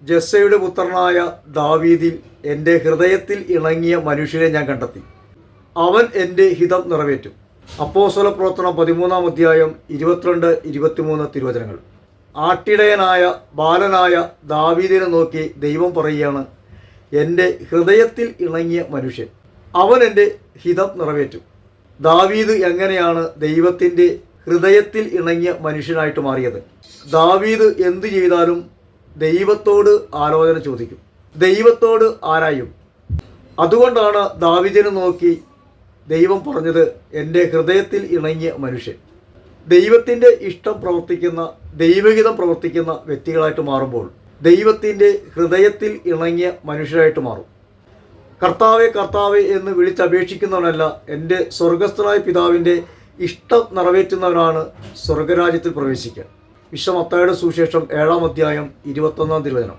ജസ്സയുടെ പുത്രനായ ദാവീദിൽ എൻ്റെ ഹൃദയത്തിൽ ഇണങ്ങിയ മനുഷ്യനെ ഞാൻ കണ്ടെത്തി. അവൻ എൻ്റെ ഹിതം നിറവേറ്റും. അപ്പോസ്തല പ്രവർത്തനം 13-ാം അധ്യായം 22-23 തിരുവചനങ്ങൾ. ആട്ടിടയനായ ബാലനായ ദാവീദിനെ നോക്കി ദൈവം പറയുകയാണ്, എൻ്റെ ഹൃദയത്തിൽ ഇണങ്ങിയ മനുഷ്യൻ, അവൻ എൻ്റെ ഹിതം നിറവേറ്റും. ദാവീദ് എങ്ങനെയാണ് ദൈവത്തിൻ്റെ ഹൃദയത്തിൽ ഇണങ്ങിയ മനുഷ്യനായിട്ട് മാറിയത്? ദാവീദ് എന്തു ചെയ്താലും ദൈവത്തോട് ആലോചന ചോദിക്കും, ദൈവത്തോട് ആരായും. അതുകൊണ്ടാണ് ദാവീദിനെ നോക്കി ദൈവം പറഞ്ഞത്, എൻ്റെ ഹൃദയത്തിൽ ഇണങ്ങിയ മനുഷ്യൻ. ദൈവത്തിൻ്റെ ഇഷ്ടം പ്രവർത്തിക്കുന്ന, ദൈവഹിതം പ്രവർത്തിക്കുന്ന വ്യക്തികളായിട്ട് മാറുമ്പോൾ ദൈവത്തിൻ്റെ ഹൃദയത്തിൽ ഇണങ്ങിയ മനുഷ്യരായിട്ട് മാറും. കർത്താവേ കർത്താവേ എന്ന് വിളിച്ചപേക്ഷിക്കുന്നവനല്ല, എൻ്റെ സ്വർഗസ്ഥനായ പിതാവിൻ്റെ ഇഷ്ടം നിറവേറ്റുന്നവനാണ് സ്വർഗരാജ്യത്തിൽ പ്രവേശിക്കുക. വിശുദ്ധ മത്തായിയുടെ സുവിശേഷം 7-ാം അധ്യായം 21-ാം തിരുവചനം.